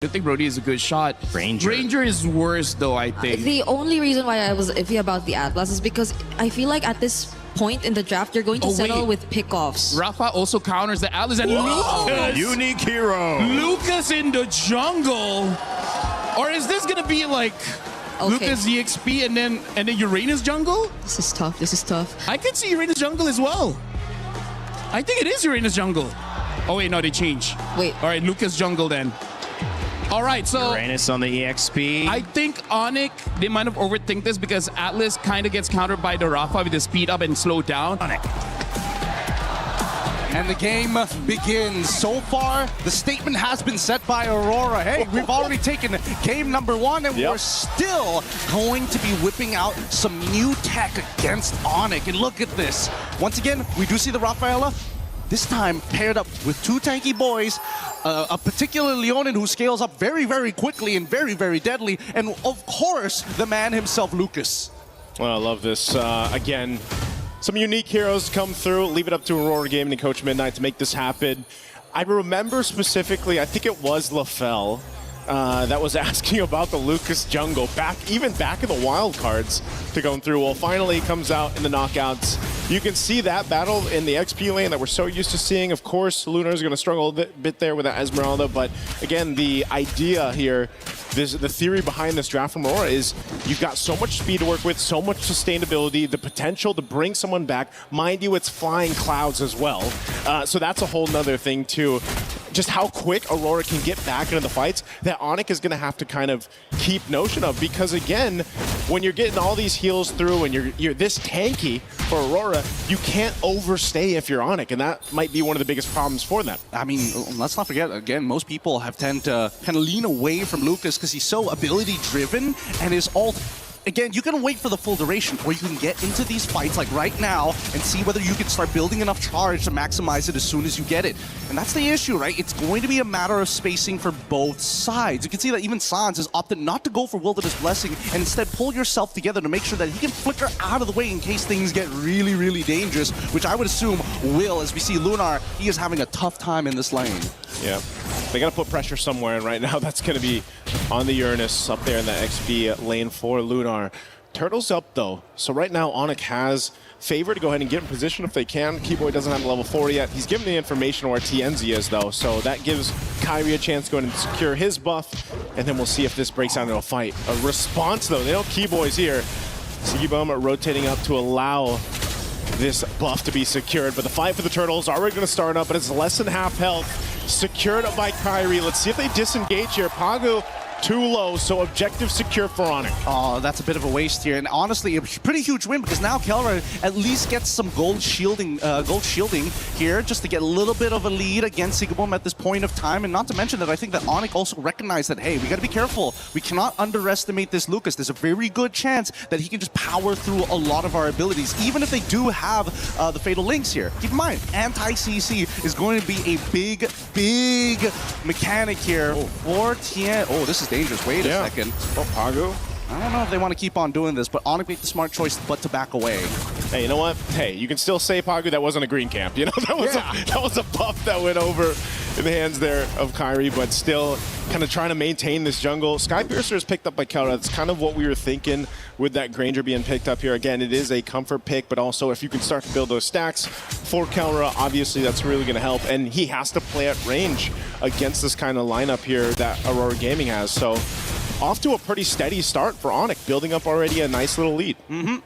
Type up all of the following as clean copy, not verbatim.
I think Brody is a good shot. Granger is worse, though, I think. The only reason why I was iffy about the Atlas is because I feel like at this point in the draft, you're going to settle with pickoffs. Rafa also counters the Atlas and Lucas. Unique hero. Lucas in the jungle. Or is this going to be like Lucas EXP and then Uranus jungle? This is tough. This is tough. I could see Uranus jungle as well. I think it is Uranus jungle. Oh, wait, no, they change. Wait. All right, Lucas jungle then. All right, so Uranus on the EXP. I think ONIC, they might have overthink this because Atlas kind of gets countered by the Rafa with the speed up and slow down. And the game begins. So far, the statement has been set by Aurora. Hey, we've already taken game number 1, and we're still going to be whipping out some new tech against ONIC. And look at this. Once again, we do see the Rafaela. This time paired up with 2 tanky boys, a particular Leonin who scales up very, very quickly and very, very deadly, and of course, the man himself, Lucas. Well, I love this. Again, some unique heroes come through. Leave it up to Aurora Gaming and Coach Midnight to make this happen. I remember specifically, I think it was LaFell that was asking about the Lucas jungle, even back in the wild cards to going through. Well, finally it comes out in the knockouts. You can see that battle in the XP lane that we're so used to seeing. Of course, Lunar is going to struggle a bit there with that Esmeralda, but again, the idea here, the theory behind this draft from Aurora is you've got so much speed to work with, so much sustainability, the potential to bring someone back. Mind you, it's flying clouds as well. So that's a whole nother thing too. Just how quick Aurora can get back into the fights that ONIC is going to have to kind of keep notion of, because again, when you're getting all these heals through and you're this tanky for Aurora, you can't overstay if you're ONIC, and that might be one of the biggest problems for them. I mean, let's not forget, again, most people have tend to kind of lean away from Lucas because he's so ability-driven, and his ult, again, you can wait for the full duration, or you can get into these fights like right now and see whether you can start building enough charge to maximize it as soon as you get it. And that's the issue, right? It's going to be a matter of spacing for both sides. You can see that even Sans has opted not to go for Wilderness Blessing and instead pull yourself together to make sure that he can flicker out of the way in case things get really, really dangerous, which I would assume will, as we see Lunar, he is having a tough time in this lane. Yeah, they got to put pressure somewhere, and right now that's going to be on the Uranus up there in the XP lane for Lunar. Turtle's up though, so right now ONIC has favor to go ahead and get in position if they can. Keyboy doesn't have a level 4 yet. He's given the information where TNZ is though, so that gives Kyrie a chance to go ahead and secure his buff, and then we'll see if this breaks out into a fight. A response though, they know Keyboy's here. Sigibum rotating up to allow this buff to be secured, but the fight for the Turtles already going to start up, but it's less than half health. Secured up by Kyrie. Let's see if they disengage here. Pagu too low, so objective secure for ONIC. Oh, that's a bit of a waste here, and honestly, a pretty huge win because now Kelra at least gets some gold shielding here, just to get a little bit of a lead against Sigibum at this point of time. And not to mention that I think that ONIC also recognized that, hey, we got to be careful. We cannot underestimate this Lucas. There's a very good chance that he can just power through a lot of our abilities, even if they do have the Fatal Links here. Keep in mind, anti-CC is going to be a big, big mechanic here for Tien. Oh, this is dangerous. Wait a second. Oh, Pagu. I don't know if they want to keep on doing this, but ONIC made the smart choice but to back away. Hey, you know what? Hey, you can still say, Pagu, that wasn't a green camp. You know, that was a buff that went over in the hands there of Kyrie, but still kind of trying to maintain this jungle. Skypiercer is picked up by Kelra. That's kind of what we were thinking with that Granger being picked up here. Again, it is a comfort pick, but also if you can start to build those stacks for Kelra, obviously that's really going to help. And he has to play at range against this kind of lineup here that Aurora Gaming has. So off to a pretty steady start for ONIC, building up already a nice little lead. And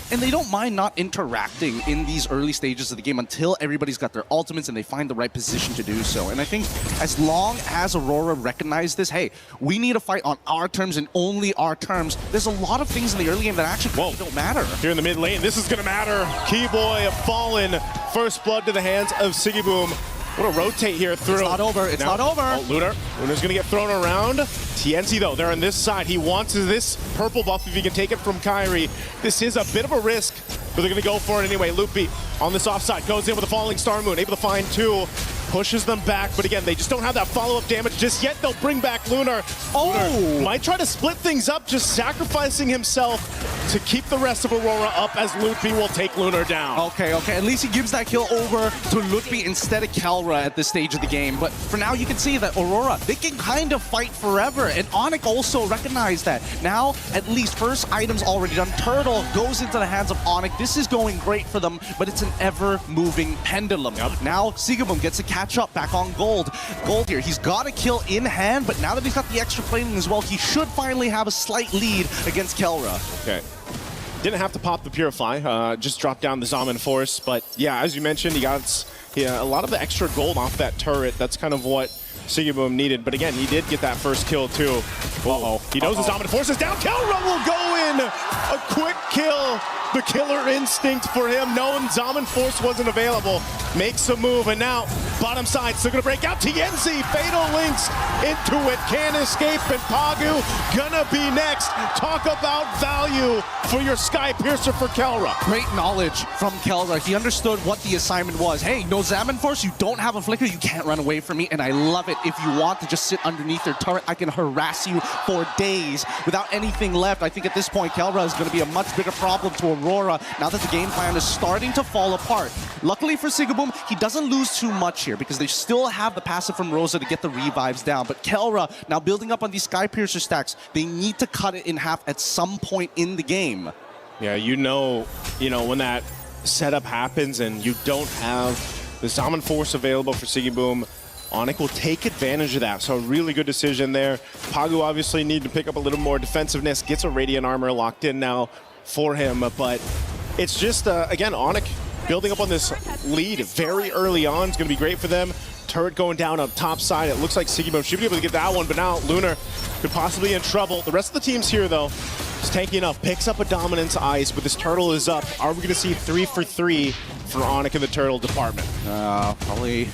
they don't mind not interacting in these early stages of the game until everybody's got their ultimates and they find the right position to do so. And I think as long as Aurora recognize this, hey, we need to fight on our terms and only our terms, there's a lot of things in the early game that actually don't matter. Here in the mid lane, this is going to matter. Keyboy fallen. First blood to the hands of Sigibum. What a rotate here through. It's not over. It's not over. Oh, Lunar's going to get thrown around. TNZ, though, they're on this side. He wants this purple buff if he can take it from Kyrie. This is a bit of a risk, but they're going to go for it anyway. Loopy on this offside goes in with a falling Star Moon, able to find 2. pushes them back, but again, they just don't have that follow-up damage just yet. They'll bring back Lunar. Lunar might try to split things up, just sacrificing himself to keep the rest of Aurora up as Lutby will take Lunar down. Okay, at least he gives that kill over to Lutby instead of Kelra at this stage of the game. But for now, you can see that Aurora, they can kind of fight forever. And ONIC also recognized that. Now, at least first item's already done. Turtle goes into the hands of ONIC. This is going great for them, but it's an ever-moving pendulum. Now, Sigabum gets to catch up back on Gold. Gold here, he's got a kill in hand, but now that he's got the extra plating as well, he should finally have a slight lead against Kelra. Okay. Didn't have to pop the Purify, just dropped down the Zaman Force. But yeah, as you mentioned, he got a lot of the extra gold off that turret. That's kind of what Sigabum needed. But again, he did get that first kill too. He knows the Zaman Force is down. Kelra will go in! A quick kill. The killer instinct for him, knowing Zaman Force wasn't available. Makes a move, and now bottom side still gonna break out. TNZ, Fatal Links into it, can't escape, and Pagu gonna be next. Talk about value for your Sky Piercer for Kelra. Great knowledge from Kelra. He understood what the assignment was. Hey, no Zaman Force, you don't have a flicker, you can't run away from me, and I love it. If you want to just sit underneath their turret, I can harass you for days without anything left. I think at this point, Kelra is gonna be a much bigger problem to Aurora now that the game plan is starting to fall apart. Luckily for Sigabum, he doesn't lose too much here because they still have the passive from Rosa to get the revives down. But Kelra, now building up on these Sky Piercer stacks, they need to cut it in half at some point in the game. Yeah, you know when that setup happens and you don't have the Zaman Force available for Sigabum, ONIC will take advantage of that. So a really good decision there. Pagu obviously need to pick up a little more defensiveness, gets a Radiant Armor locked in now for him, but it's just, again, ONIC building up on this lead very early on is going to be great for them. Turret going down up top side. It looks like Sigabum should be able to get that one, but now Lunar could possibly be in trouble. The rest of the teams here, though, is tanky enough. Picks up a Dominance Ice, but this Turtle is up. Are we going to see 3 for 3 for ONIC in the Turtle department? Probably.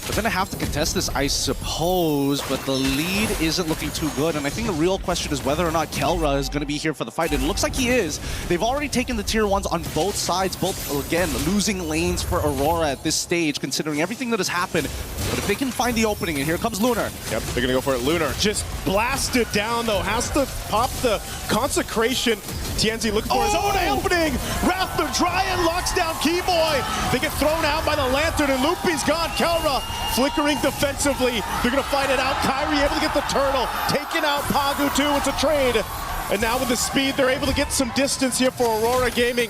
They're going to have to contest this, I suppose, but the lead isn't looking too good. And I think the real question is whether or not Kelra is going to be here for the fight. And it looks like he is. They've already taken the tier 1s on both sides, both, again, losing lanes for Aurora at this stage, considering everything that has happened. But if they can find the opening, and here comes Lunar. Yep, they're going to go for it. Lunar just blasted down, though. Has to pop the Consecration. TNZ looking for his own opening. Wrath the Dryad locks down Keyboy. They get thrown out by the Lantern, and Loopy's gone. Kelra flickering defensively. They're going to fight it out. Kyrie able to get the Turtle. Taking out Pagu, too. It's a trade. And now with the speed, they're able to get some distance here for Aurora Gaming.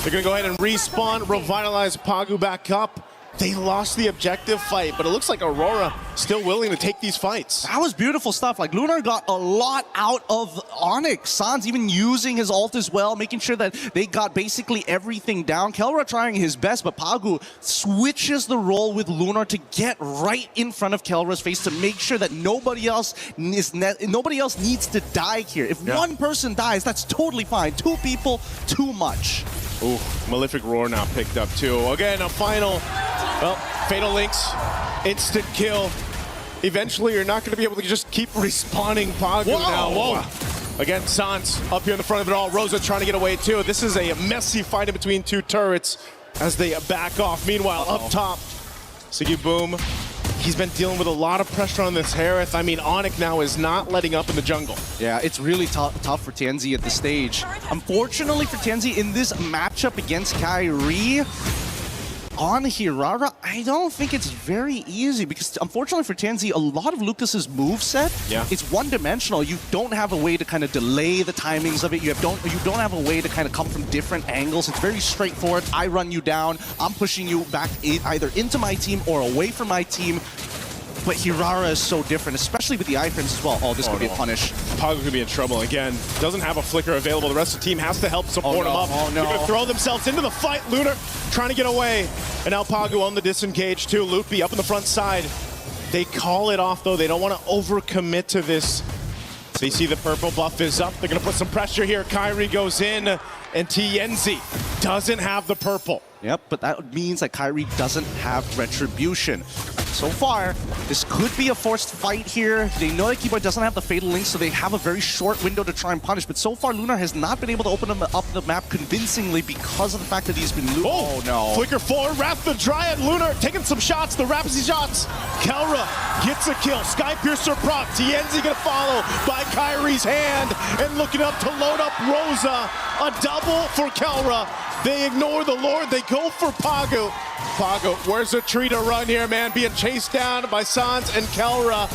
They're going to go ahead and respawn, revitalize Pagu back up. They lost the objective fight, but it looks like Aurora still willing to take these fights. That was beautiful stuff. Like, Lunar got a lot out of ONIC. Sans even using his ult as well, making sure that they got basically everything down. Kelra trying his best, but Pagu switches the role with Lunar to get right in front of Kelra's face to make sure that nobody else needs to die here. If one person dies, that's totally fine. 2 people, too much. Ooh, Malefic Roar now picked up too. Again, a final, well, Fatal Links, instant kill. Eventually, you're not going to be able to just keep respawning Pagu now. Whoa. Again, Sans up here in the front of it all. Rosa trying to get away too. This is a messy fight in between 2 turrets as they back off. Meanwhile, up top, Sigabum, he's been dealing with a lot of pressure on this Harith. I mean, ONIC now is not letting up in the jungle. Yeah, it's really tough for TNZ at this stage. Unfortunately for TNZ, in this matchup against Kyrie, on Hirara, I don't think it's very easy because unfortunately for TNZ, a lot of Lucas's moveset, it's one-dimensional. You don't have a way to kind of delay the timings of it. You don't have a way to kind of come from different angles. It's very straightforward. I run you down. I'm pushing you back either into my team or away from my team. But Hirara is so different, especially with the iframes as well. Oh, this could be a punish. Pagu could be in trouble again. Doesn't have a flicker available. The rest of the team has to help support him up. They're going to throw themselves into the fight. Lunar trying to get away. And now Pagu on the disengage too. Loopy up in the front side. They call it off though. They don't want to overcommit to this. They see the purple buff is up. They're going to put some pressure here. Kyrie goes in and TNZ doesn't have the purple. Yep, but that means that Kyrie doesn't have Retribution. So far, this could be a forced fight here. They know that Keyboy doesn't have the Fatal Link, so they have a very short window to try and punish. But so far, Lunar has not been able to open up the map convincingly because of the fact that he's been losing. Oh no. Flicker forward, Wrath the Dryad, Lunar taking some shots, the Rapsy shots. Kelra gets a kill, Sky Piercer proc, TNZ gonna follow by Kyrie's hand, and looking up to load up Rosa. A double for Kelra. They ignore the Lord, they go for Pagu. Pagu, where's a tree to run here, man? Being chased down by Sans and Kelra.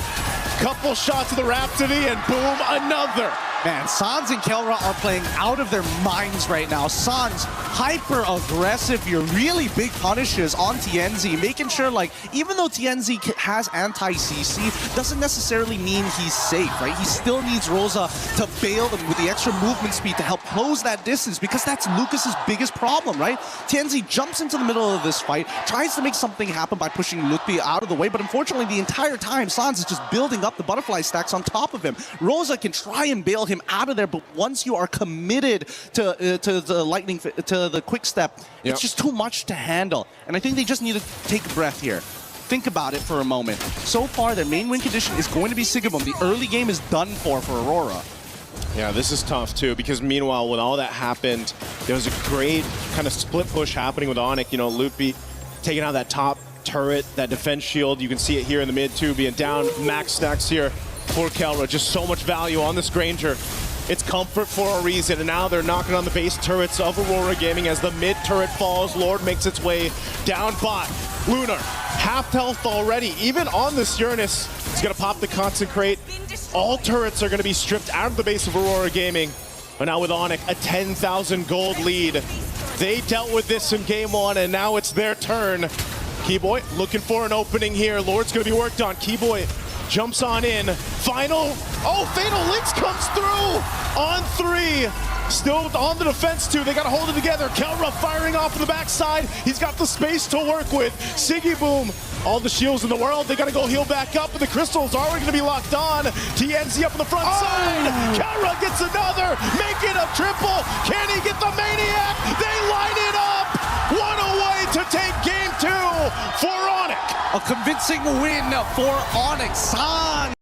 Couple shots of the Rhapsody, and boom, another. Man, Sans and Kelra are playing out of their minds right now. Sans, hyper-aggressive here, really big punishes on TNZ, making sure, like, even though TNZ has anti-CC, doesn't necessarily mean he's safe, right? He still needs Rosa to bail them with the extra movement speed to help close that distance, because that's Lucas's biggest problem, right? TNZ jumps into the middle of this fight, tries to make something happen by pushing Lutfi out of the way, but unfortunately, the entire time, Sans is just building up the butterfly stacks on top of him. Rosa can try and bail him out of there, but once you are committed to the lightning, to the quick step, it's just too much to handle. And I think they just need to take a breath here. Think about it for a moment. So far, their main win condition is going to be Sigabum. The early game is done for Aurora. Yeah, this is tough too, because meanwhile, when all that happened, there was a great kind of split push happening with ONIC. You know, Loopy taking out that top turret, that defense shield. You can see it here in the mid too, being down max stacks here for Kelra. Just so much value on this Granger. It's comfort for a reason, and now they're knocking on the base turrets of Aurora Gaming as the mid turret falls. Lord makes its way down bot. Lunar, half health already. Even on this Uranus, he's gonna pop the Consecrate. All turrets are gonna be stripped out of the base of Aurora Gaming. But now with ONIC, a 10,000 gold lead. They dealt with this in game one, and now it's their turn. Keyboy looking for an opening here. Lord's gonna be worked on. Keyboy jumps on in. Fatal Links comes through on 3. Still on the defense too. They gotta hold it together. Kelra firing off of the backside. He's got the space to work with. Siggy Boom, all the shields in the world. They gotta go heal back up, and the crystals are already gonna be locked on. TNZ up on the front side. Kelra gets another. Make it a triple. Can he get the Maniac? They line it up. What a way to take game 2 for ONIC. A convincing win for ONIC.